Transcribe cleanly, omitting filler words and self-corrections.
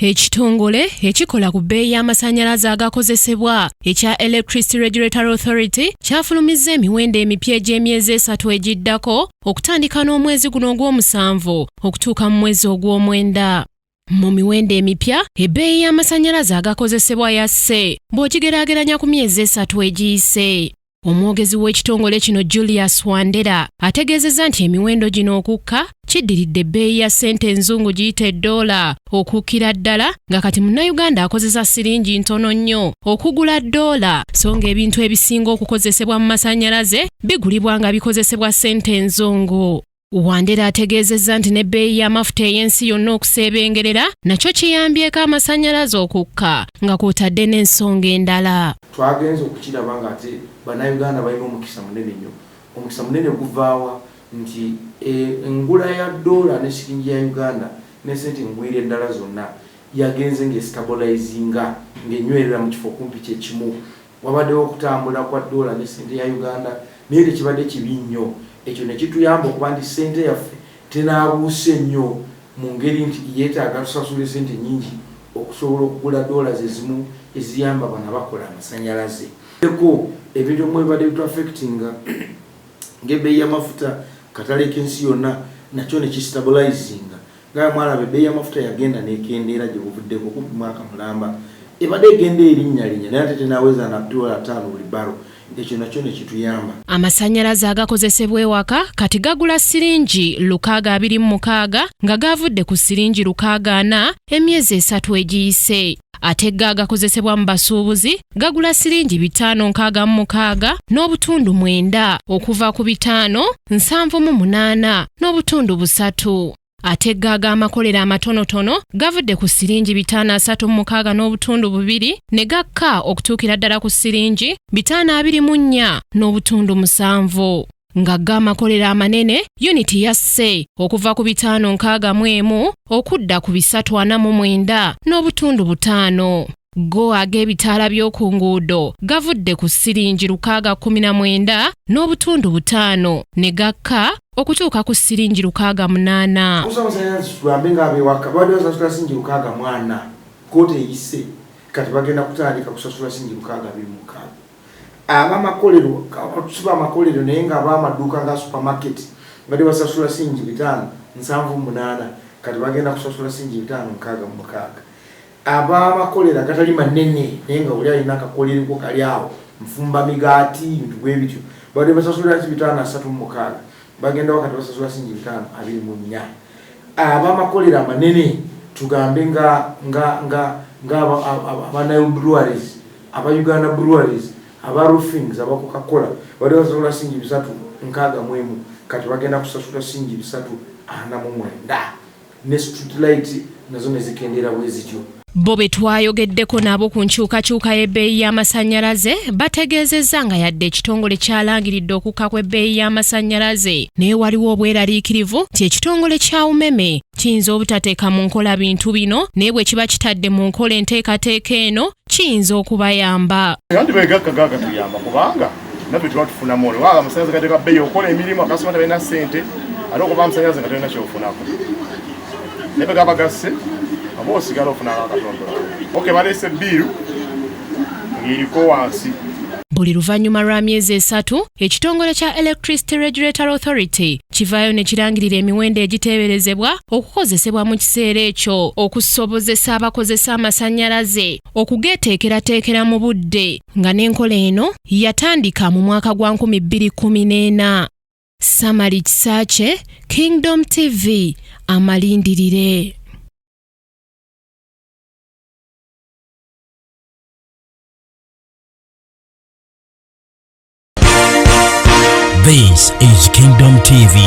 Ekitongole ekikola ku bbeeyi y'amasanyalaze agakozesebwa ekya Electricity Regulatory Authority kyafulumizza emiwendo emipya egy'emyezi 3 egiddako okutandika n'omwezi guno ogw'omusanvu okutuuka mu mwezi ogw'omwenda. Mu miwendo emipya ebbeeyi y'amasanyalaze agakozesebwa yasse bw'ogigeraageranya ku myezi 3 egiyise. Omwogezi w'ekitongole kino Julius Wandera ategeezezza nti emiwendo gino okukka kiddiridde ebbeeyi ya ssente enzungu giyite ddoola okukkira ddala nga kati munnayuganda akozesa siringi ntono nnyo okugula ddoola so ng'ebintu ebisinga okukozesebwa mu masanyalaze bigulibwa nga bikozesebwa ssente enzungu. Wandera ategeezezza nti n'ebbeeyi y'amafuta ey'ensi yonna okuseebengerera nakyo kiyambyeko amasanyalaze okukka nga kw'otadde n'ensonga endala. Twagenze okukiraba nga ate bannayuganda balina omukisa munene nnyo. Omukisa munene guvaawa nti engula ya ddoola ne siringi ya Uganda ne ssente engwira endala zonna yagenze ng'estabolizinga ng'enywerera mu kifo kumpi kyekimu. Wabaddewo okutambula kwa ddoola ne ssente ya Uganda naye tekibadde kibi nnyo. Ekyo ne kituyamba okuba nti ssente yaffe tenaabuuse nnyo mu ngeri nti yeetaaga tusasule ssente nnyingi okusobola okugula ddoola zezimu eziyamba bano abakola amasanyalaze. Eko ebintu mwebadde bitwafectinga ng'ebbeeyi y'amafuta katale k'ensi yonna nakyo ne kistabolizinga. Nga mwalaba ebbeeyi y'amafuta yagenda n'ekendeera gye buvuddeko kumpi mwaka mulamba. Ebadde egenda erinnya naye ate tenaaweza na $5 buli baro. Ekyo nakyo ne kituyamba. Amasanyalaze agakozesebwa ewaka kati gagula siringi 626 nga gavudde ku siringi 604 emyezi 3 egiyise. Ate agakozesebwa mu basuubuzi gagula siringi 566 n'obutundu 9 okuva ku 578 n'obutundu 3. Ate ag'amakolero amatonotono gavudde ku siringi 536 n'obutundu 2 ne gakka okutuukira ddala ku siringi 524 n'obutundu 7. Nga ag'amakolero amanene yuniti yasse okuva ku 561 okudda ku 349 n'obutundu 5. Go ag'ebitaala by'oku nguudo gavudde ku siringi 619 n'obutundu 5 ne gakka okutuuka ku siringi 608. Amasanyalaze tugambe ng'abewaka babadde basasula siringi 640 kooti eyise kati bagenda kutandika kusasula siringi 626. Ab'amakolero tusiba amakolero naye ng'ab'amaduuka nga supermarket badde basasula siringi 578 kati bagenda kusasula siringi 566. Ab'amakolero agatali manene naye nga buli alina akakolereko kali awo nfumba migaati bintu bwe bityo badde basasula 536 bagenda wakati basasula siringi 524. Ab'amakolero amanene tugambe nga Bano breweries, Uganda breweries, roofings, Coca-Cola badde basasula siringi 361 kati bagenda kusasula siringi 349. Ne street light nazo ne zikendera bwe zityo. Bo be twayogeddeko nabo ku nkyukakyuka y'ebbeeyi y'amasanyalaze bategeezezza nga yadde ekitongole kyalangiridde okukka kw'ebbeeyi y'amasanyalaze naye waliwo obweraliikirivu nti ekitongole kya umeme kiyinza obutateeka mu nkola bintu bino naye bwe kiba kitadde mu nkola enteekateeka eno kiyinza okubayamba. Kandi begakka tuyamba kubanga nabwe tuba tufunamu olwala amasanyalaze gateeka bbeeyi okola emirimu akasoma tabalina ssente ate okuba amasanyalaze nga talina kyofunako naye begaba gasse abo osigala ofunako akatondola. Baleese ebbiiru ng'eriko wansi. Buli luvannyuma lwa myezi 3 ekitongole kya Electricity Regulatory Authority kivaayo ne kirangirira emiwendo egiteeberezebwa okukozesebwa mu kiseera ekyo okusobozesa abakozesa amasanyalaze okugeteekerateekera mu budde nga n'enkola eno yatandika mu mwaka gwa 2014. Samali Kisaache, Kingdom TV, amalindirire. This is Kingdom TV.